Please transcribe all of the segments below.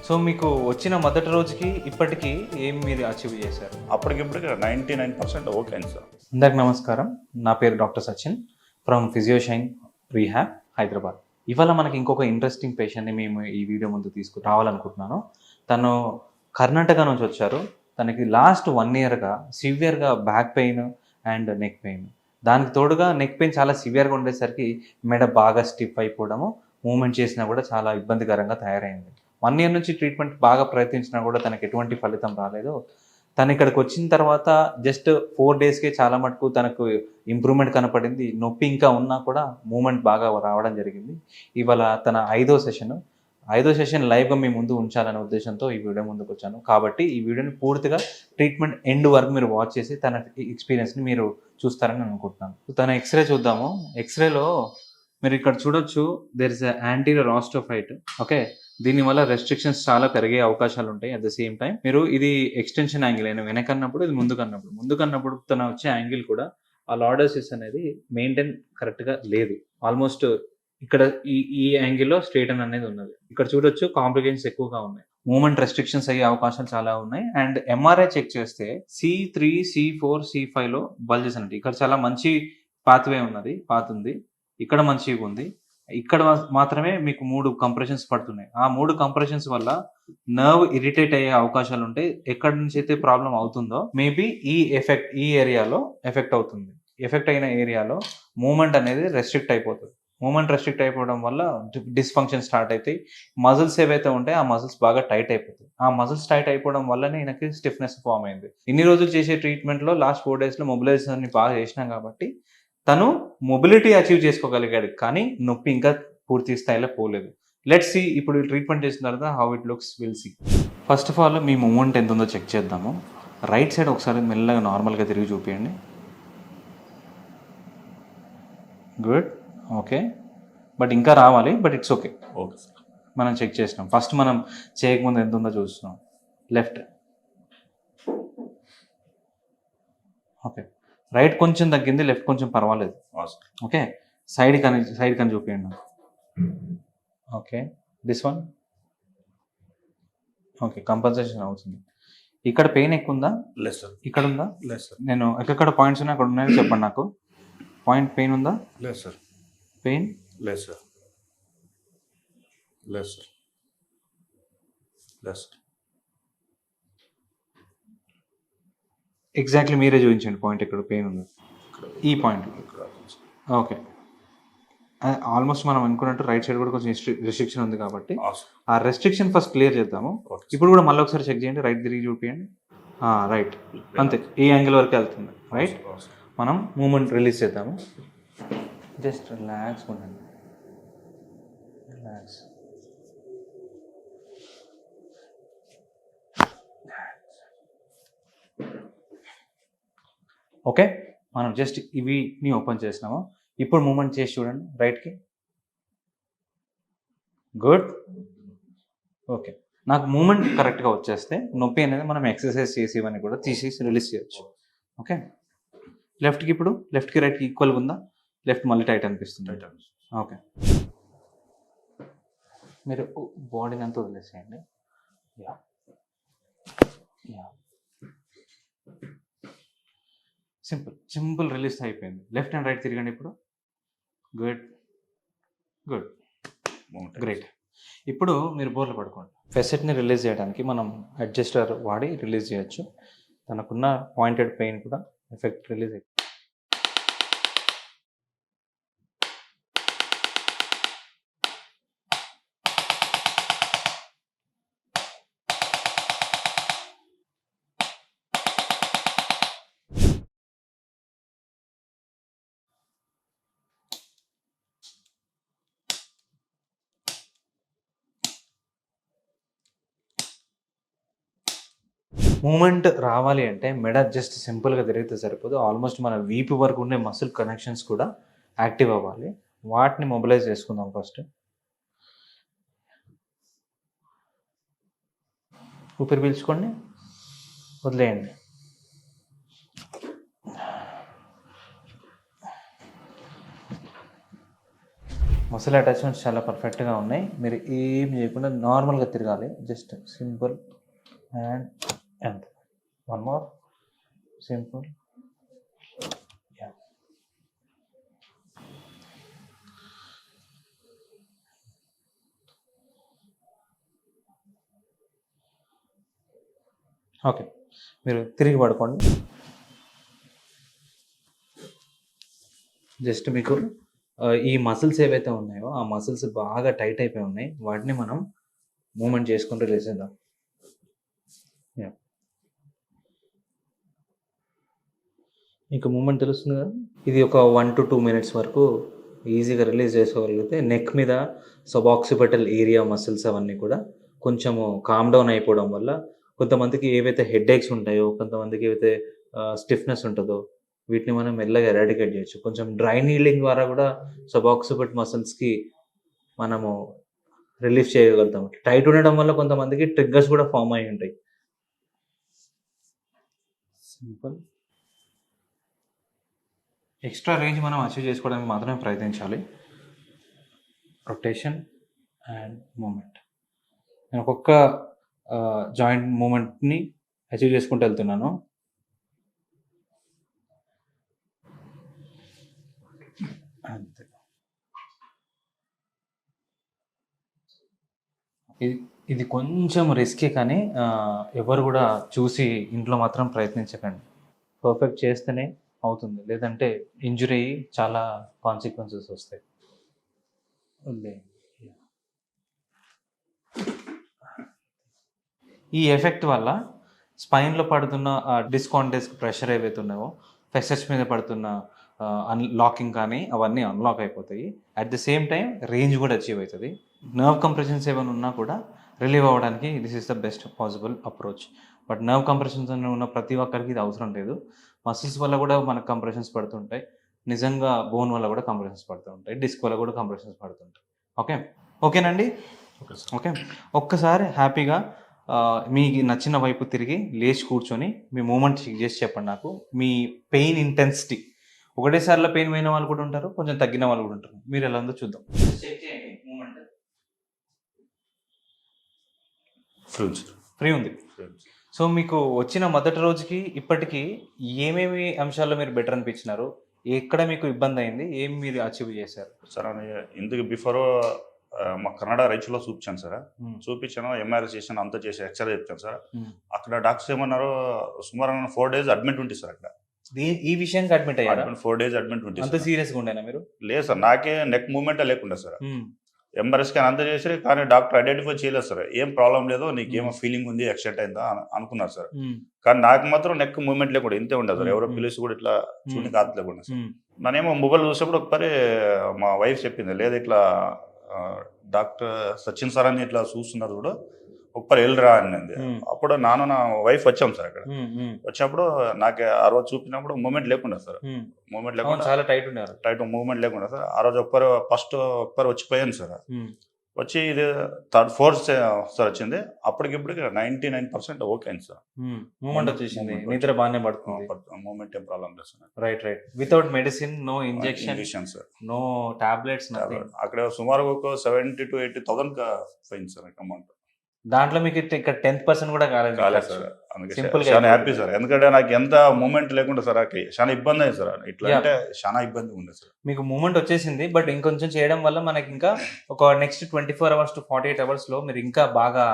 So మీకు వచ్చిన మొదటి రోజుకి ఇప్పటికీ ఏం మీరు అచీవ్ చేశారు? అప్పటికిప్పటికి 99% ఓకే అయింది సార్. అందరికి నమస్కారం. నా పేరు doctor Sachin from Physioshine rehab Hyderabad. ఇవాళ మనకి ఇంకొక ఇంట్రెస్టింగ్ పేషెంట్ని మేము ఈ వీడియో ముందు రావాలనుకుంటున్నాను. తను కర్ణాటక నుంచి వచ్చారు. తనకి లాస్ట్ 1 ఇయర్గా సివియర్గా back pain and neck pain, దానికి తోడుగా నెక్ పెయిన్ చాలా సివియర్గా ఉండేసరికి మెడ బాగా స్టిఫ్ అయిపోవడము, మూమెంట్ చేసినా కూడా చాలా ఇబ్బందికరంగా తయారైంది. 1 ఇయర్ నుంచి ట్రీట్మెంట్ బాగా ప్రయత్నించినా కూడా తనకు ఎటువంటి ఫలితం రాలేదు. తను ఇక్కడికి వచ్చిన తర్వాత జస్ట్ 4 డేస్కే చాలా మటుకు తనకు ఇంప్రూవ్మెంట్ కనపడింది. నొప్పి ఇంకా ఉన్నా కూడా మూమెంట్ బాగా రావడం జరిగింది. ఇవాళ తన 5వ సెషన్ లైవ్గా మీ ముందు ఉంచాలనే ఉద్దేశంతో ఈ వీడియో ముందుకు వచ్చాను. కాబట్టి ఈ వీడియోని పూర్తిగా ట్రీట్మెంట్ ఎండ్ వరకు మీరు వాచ్ చేసి తన ఎక్స్పీరియన్స్ని మీరు చూస్తారని అనుకుంటున్నాను. తన ఎక్స్రే చూద్దాము. ఎక్స్రేలో మీరు ఇక్కడ చూడొచ్చు, దేర్ ఇస్ యాంటీరియర్ ఆస్టియోఫైట్. ఓకే, దీనివల్ల రెస్ట్రిక్షన్స్ చాలా పెరిగే అవకాశాలు ఉంటాయి. అట్ ద సేమ్ టైం మీరు ఇది ఎక్స్టెన్షన్ యాంగిల్ అయినా వెనకన్నప్పుడు ఇది ముందుకన్నప్పుడు తన వచ్చే యాంగిల్ కూడా ఆ లార్డోసిస్ అనేది మెయింటైన్ కరెక్ట్గా లేదు. ఆల్మోస్ట్ ఇక్కడ ఈ యాంగిల్లో స్ట్రైటన్ అనేది ఉన్నది. ఇక్కడ చూడొచ్చు కాంప్లికేషన్స్ ఎక్కువగా ఉన్నాయి. మూమెంట్ రెస్ట్రిక్షన్స్ అయ్యే అవకాశాలు చాలా ఉన్నాయి. అండ్ ఎంఆర్ఐ చెక్ చేస్తే C3, C4, C5లో బల్జెస్ అంటే ఇక్కడ చాలా మంచి పాత్ ఉంది. ఇక్కడ మంచిగా ఉంది. ఇక్కడ మాత్రమే మీకు 3 కంప్రెషన్స్ పడుతున్నాయి. ఆ 3 కంప్రెషన్స్ వల్ల నర్వ్ ఇరిటేట్ అయ్యే అవకాశాలు ఉంటాయి. ఎక్కడి నుంచి అయితే ప్రాబ్లం అవుతుందో మేబీ ఈ ఏరియాలో ఎఫెక్ట్ అవుతుంది. ఎఫెక్ట్ అయిన ఏరియాలో మూమెంట్ అనేది రెస్ట్రిక్ట్ అయిపోతుంది. మూమెంట్ రెస్ట్రిక్ట్ అయిపోవడం వల్ల డిస్ఫంక్షన్ స్టార్ట్ అవుతాయి. మజిల్స్ ఏవైతే ఉంటాయో ఆ మజిల్స్ బాగా టైట్ అయిపోతాయి. ఆ మజిల్స్ టైట్ అయిపోవడం వల్లనే ఈయనకి స్టిఫ్నెస్ ఫామ్ అయింది. ఇన్ని రోజులు చేసే ట్రీట్మెంట్లో లాస్ట్ 4 డేస్లో మొబిలైజేషన్ బాగా చేసినాం కాబట్టి తను మొబిలిటీ అచీవ్ చేసుకోగలిగాడు, కానీ నొప్పి ఇంకా పూర్తి స్థాయిలో పోలేదు. లెట్స్ సీ ఇప్పుడు ట్రీట్మెంట్ చేసిన తర్వాత how it looks, will see. First of all మీ మూమెంట్ ఎంత ఉందో చెక్ చేద్దాము. రైట్ సైడ్ ఒకసారి మెల్లగా నార్మల్గా తిరిగి చూపించండి. గుడ్, ఓకే, బట్ ఇంకా రావాలి, but it's okay. Okay sir, మనం చెక్ చేసినాం. ఫస్ట్ మనం చేయకముందు ఎంత ఉందో చూస్తున్నాం. లెఫ్ట్, ఓకే, రైట్ కొంచెం తగ్గింది, లెఫ్ట్ కొంచెం పర్వాలేదు. ఓకే, సైడ్ కానీ చూపించండి. ఓకే, దిస్ వన్ ఓకే, కంపల్సేషన్ అవుతుంది. ఇక్కడ పెయిన్ ఎక్కువ ఉందా? లేదు సార్. ఇక్కడ ఉందా? లేదు సార్. నేను ఎక్కడ పాయింట్స్ ఉన్నాయి అక్కడ ఉన్నాయని చెప్పండి నాకు. పాయింట్ పెయిన్ ఉందా? లేదు సార్. పెయిన్ లేదు సార్. లేదు సార్. లేదు సార్. ఎగ్జాక్ట్లీ మీరే చూపించండి పాయింట్ ఎక్కడ పెయిన్ ఉంది. ఈ పాయింట్. ఓకే, ఆల్మోస్ట్ మనం అనుకున్నట్టు రైట్ సైడ్ కూడా కొంచెం రెస్ట్రిక్షన్ ఉంది కాబట్టి ఆ రెస్ట్రిక్షన్ ఫస్ట్ క్లియర్ చేద్దాము. ఇప్పుడు కూడా మళ్ళీ ఒకసారి చెక్ చేయండి, రైట్ తిరిగి చూపించండి. రైట్, అంతే, ఈ యాంగిల్ వరకు వెళ్తుంది. రైట్, మనం మూమెంట్ రిలీజ్ చేద్దాము. జస్ట్ రిలాక్స్ ఉండండి, రిలాక్స్. ఓకే, మనం జస్ట్ ఇవిని ఓపెన్ చేసినాము. ఇప్పుడు మూమెంట్ చేసి చూడండి రైట్కి. Good, okay. నాకు మూమెంట్ కరెక్ట్గా వచ్చేస్తే నొప్పి అనేది మనం ఎక్సర్సైజ్ చేసి ఇవన్నీ కూడా తీసేసి రిలీజ్ చేయొచ్చు. ఓకే, లెఫ్ట్కి ఇప్పుడు లెఫ్ట్కి రైట్కి ఈక్వల్గా ఉందా? లెఫ్ట్ మళ్ళీ టైట్ అనిపిస్తుంది. ఓకే, మీరు బాడీని అంతా వదిలేసేయండి. యా యా, సింపుల్ రిలీజ్ అయిపోయింది. లెఫ్ట్ అండ్ రైట్ తిరగండి ఇప్పుడు. Good good, great. ఇప్పుడు మీరు బోర్లు పడుకోండి. ఫెసెట్ని రిలీజ్ చేయడానికి మనం అడ్జస్టర్ వాడి రిలీజ్ చేయొచ్చు. తనకున్న పాయింటెడ్ పెయిన్ కూడా ఎఫెక్ట్ రిలీజ్ అవుతుంది. మూమెంట్ రావాలి అంటే మెడ జస్ట్ సింపుల్గా తిరిగితే సరిపోదు. ఆల్మోస్ట్ మన వీపు వరకు ఉండే మసిల్ కనెక్షన్స్ కూడా యాక్టివ్ అవ్వాలి. వాటిని మొబిలైజ్ చేసుకుందాం. ఫస్ట్ ఊపిరి పీల్చుకోండి, వదిలేయండి. మసిల్ అటాచ్మెంట్స్ చాలా పర్ఫెక్ట్గా ఉన్నాయి. మీరు ఏం చేయకుండా నార్మల్గా తిరగాలి. Just simple and and one more simple. Okay, మీరు తిరిగి పడుకోండి. జస్ట్ మీకు ఈ మసిల్స్ ఏవైతే ఉన్నాయో ఆ మసిల్స్ బాగా టైట్ అయిపోయి ఉన్నాయి. వాటిని మనం మూమెంట్ చేసుకుంటూ లేసేద్దాం. యా, మీకు మూమెంట్ తెలుస్తుంది కదా. ఇది ఒక 1 to 2 minutes వరకు ఈజీగా రిలీజ్ చేసుకోగలిగితే నెక్ మీద సబాక్సిపిటల్ ఏరియా మసిల్స్ అవన్నీ కూడా కొంచెము కామ్ డౌన్ అయిపోవడం వల్ల కొంతమందికి ఏవైతే హెడేక్స్ ఉంటాయో, కొంతమందికి ఏవైతే స్టిఫ్నెస్ ఉంటుందో వీటిని మనం మెల్లగా ఎరాడికేట్ చేయొచ్చు. కొంచెం డ్రై నీలింగ్ ద్వారా కూడా సబాక్సిపిట్ మసిల్స్కి మనము రిలీఫ్ చేయగలుగుతాం. టైట్ ఉండడం వల్ల కొంతమందికి ట్రిగ్గర్స్ కూడా ఫామ్ అయి ఉంటాయి. సింపుల్. ఎక్స్ట్రా రేంజ్ మనం అచీవ్ చేసుకోవడానికి మాత్రమే ప్రయత్నించాలి. Rotation and movement. నేను ఒక్కొక్క జాయింట్ మూమెంట్ని అచీవ్ చేసుకుంటూ వెళ్తున్నాను. అంతే. ఇది కొంచెం రిస్కే, కానీ ఎవరు కూడా చూసి ఇంట్లో మాత్రం ప్రయత్నించకండి. పర్ఫెక్ట్ చేస్తేనే అవుతుంది, లేదంటే ఇంజురీ అయ్యి చాలా కాన్సిక్వెన్సెస్ వస్తాయి. ఈ ఎఫెక్ట్ వల్ల స్పైన్లో పడుతున్న డిస్కాంటెస్ ప్రెషర్ ఏవైతే ఉన్నాయో, ఫెసెట్స్ మీద పడుతున్న లాకింగ్ కానీ అవన్నీ అన్లాక్ అయిపోతాయి. At the same time range కూడా అచీవ్ అవుతుంది. నర్వ్ కంప్రెషన్స్ ఏమైనా ఉన్నా కూడా రిలీవ్ అవ్వడానికి this is the best possible approach. But nerve compressions ఉన్న ప్రతి ఒక్కరికి ఇది అవసరం లేదు. మసిల్స్ వల్ల కూడా మనకు కంప్రెషన్స్ పడుతుంటాయి, నిజంగా బోన్ వల్ల కూడా కంప్రెషన్స్ పడుతూ ఉంటాయి, డిస్క్ వల్ల కూడా కంప్రెషన్స్ పడుతుంటాయి. ఓకేనండి. ఓకే, ఒక్కసారి హ్యాపీగా మీకు నచ్చిన వైపు తిరిగి లేచి కూర్చొని మీ మూమెంట్ చెక్ చేసి చెప్పండి నాకు. మీ పెయిన్ ఇంటెన్సిటీ ఒకటేసారిలో పెయిన్ పోయిన వాళ్ళు కూడా ఉంటారు, కొంచెం తగ్గిన వాళ్ళు కూడా ఉంటారు. మీరు ఎలా ఉందో చూద్దాం. చెక్ చేయండి. మూమెంట్ ఫ్రీ ఉంది. సో మీకు వచ్చిన మొదటి రోజుకి ఇప్పటికీ ఏమేమి అంశాల్లో మీరు బెటర్ అనిపించినారు, ఎక్కడ మీకు ఇబ్బంది అయింది, ఏమి మీరు అచీవ్ చేశారు? సార్ ఇందుకు బిఫోర్ మా కన్నడ రైతులో చూపించాను సార్. చూపించాను, ఎంఆర్ఐ చేశాను, అంతా చేసి ఎక్స్రే చెప్పాను సార్. అక్కడ డాక్టర్స్ ఏమన్నారు, సుమారు 4 days అడ్మిట్ ఉంటుంది సార్. అక్కడ ఈ విషయానికి అడ్మిట్ అయ్యారు? 4 days అడ్మిట్ ఉంటుంది. అంత సీరియస్గా ఉండేనా మీరు? లేదు సార్, నాకే నెక్ మూమెంటే లేకుండా సార్. ఎంఆర్ఐ స్కాన్ అంతా చేసి, కానీ డాక్టర్ ఐడెంటిఫై చేయలేదు సార్. ఏం ప్రాబ్లం లేదు, నీకు ఏమో ఫీలింగ్ ఉంది, యాక్సిడెంట్ అయిందా అనుకున్నారు సార్. కానీ నాకు మాత్రం నెక్ మూమెంట్ లేకుండా ఇంతే ఉండదు సార్. ఎవరో పిలిచి కూడా ఇట్లా చూడని కాదు లేకుండా సార్. నేనేమో మొబైల్ చూసేప్పుడు ఒకసారి మా వైఫ్ చెప్పింది, లేదు ఇట్లా డాక్టర్ సచిన్ సార్ అని ఇట్లా చూస్తున్నారు కూడా, ఒకసారి వెళ్ళరా అనింది. అప్పుడు నాన్న నా వైఫ్ వచ్చాం సార్. అక్కడ వచ్చినప్పుడు నాకు ఆ రోజు చూపినప్పుడు మూమెంట్ లేకుండా సార్. మూమెంట్ లేకుండా చాలా టైట్ మూమెంట్ లేకుండా సార్. ఆ రోజు ఒక్కరు వచ్చిపోయాను సార్. వచ్చి ఇది 3rd 4th సార్ వచ్చింది. అప్పటికిప్పటికి 99% ఓకే అయింది సార్. మూమెంట్ వచ్చేసింది, నిద్ర బాగానే పడుతుంది, మూమెంట్ ఏం ప్రాబ్లం లేదు sir. Right. Without medicine, no injection sir, no tablets. అక్కడ సుమారు ఒక 70,000 to 80,000 పోయింది సార్ అమౌంట్. దాంట్లో మీకు ఇక్కడ 10% కూడా కాలేదు సార్. అందుకే చాలా హ్యాపీ సార్. ఎందుకంటే నాకు ఎంత మూమెంట్ లేకుండా సార్ చాలా ఇబ్బంది అయింది సార్. ఇట్లా అంటే చాలా ఇబ్బంది ఉంది సార్. మీకు మూమెంట్ వచ్చేసింది, బట్ ఇంకొంచెం చేయడం వల్ల మనకి ఇంకా ఒక నెక్స్ట్ 24 hours to 48 hours లో మీరు ఇంకా బాగా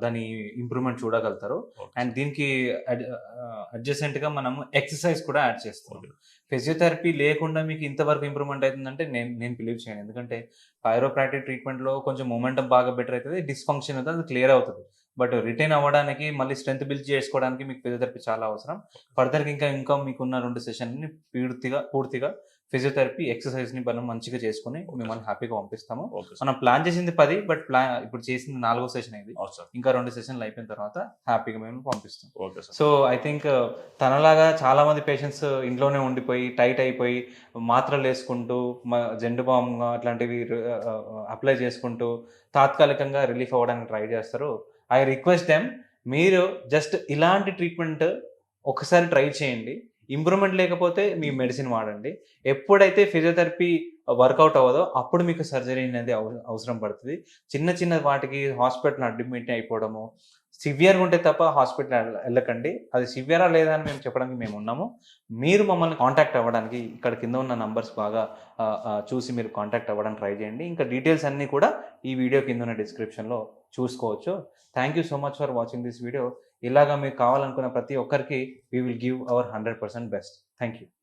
దాని ఇంప్రూవ్మెంట్ చూడగలుగుతారు. అండ్ దీనికి అడ్జసెంట్ గా మనము ఎక్సర్సైజ్ కూడా యాడ్ చేస్తాం. ఫిజియోథెరపీ లేకుండా మీకు ఇంతవరకు ఇంప్రూవ్మెంట్ అవుతుందంటే నేను బిలీవ్ చేయను. ఎందుకంటే పైరోప్రాక్టిక్ ట్రీట్మెంట్లో కొంచెం మొమెంటం బాగా బెటర్ అవుతుంది, డిస్ఫంక్షన్ అవుతుంది, అది క్లియర్ అవుతుంది. బట్ రిటైన్ అవ్వడానికి, మళ్ళీ స్ట్రెంత్ బిల్డ్ చేసుకోవడానికి మీకు ఫిజియోథెరపీ చాలా అవసరం. ఫర్దర్గా ఇంకా మీకున్న 2 సెషన్ని పూర్తిగా ఫిజియోథెరపీ ఎక్సర్సైజ్ని మనం మంచిగా చేసుకుని మిమ్మల్ని హ్యాపీగా పంపిస్తాము. మనం ప్లాన్ చేసింది 10, బట్ ఇప్పుడు చేసింది 4వ సెషన్ అయింది. ఇంకా 2 సెషన్లు అయిపోయిన తర్వాత హ్యాపీగా మేము పంపిస్తాం. సో ఐ థింక్ తనలాగా చాలా మంది పేషెంట్స్ ఇంట్లోనే ఉండిపోయి టైట్ అయిపోయి మాత్రలు వేసుకుంటూ జెండు బామ్ అట్లాంటివి అప్లై చేసుకుంటూ తాత్కాలికంగా రిలీఫ్ అవ్వడానికి ట్రై చేస్తారు. ఐ రిక్వెస్ట్ దెమ్, మీరు జస్ట్ ఇలాంటి ట్రీట్మెంట్ ఒకసారి ట్రై చేయండి. ఇంప్రూవ్మెంట్ లేకపోతే మీ మెడిసిన్ వాడండి. ఎప్పుడైతే ఫిజియోథెరపీ వర్కౌట్ అవ్వదో అప్పుడు మీకు సర్జరీ అనేది అవసరం పడుతుంది. చిన్న చిన్న వాటికి హాస్పిటల్ అడ్మిట్ అయిపోవడము, సివియర్‌గా ఉంటే తప్ప హాస్పిటల్ వెళ్ళకండి. అది సివియరా లేదా అని మేము చెప్పడానికి మేము ఉన్నాము. మీరు మమ్మల్ని కాంటాక్ట్ అవ్వడానికి ఇక్కడ కింద ఉన్న నంబర్స్ బాగా చూసి మీరు కాంటాక్ట్ అవ్వడానికి ట్రై చేయండి. ఇంకా డీటెయిల్స్ అన్నీ కూడా ఈ వీడియో కింద ఉన్న డిస్క్రిప్షన్‌లో చూసుకోవచ్చు. Thank you so much for watching this video. ఇలాగా మీకు కావాలనుకున్న ప్రతి ఒక్కరికి we will give our 100% best. Thank you.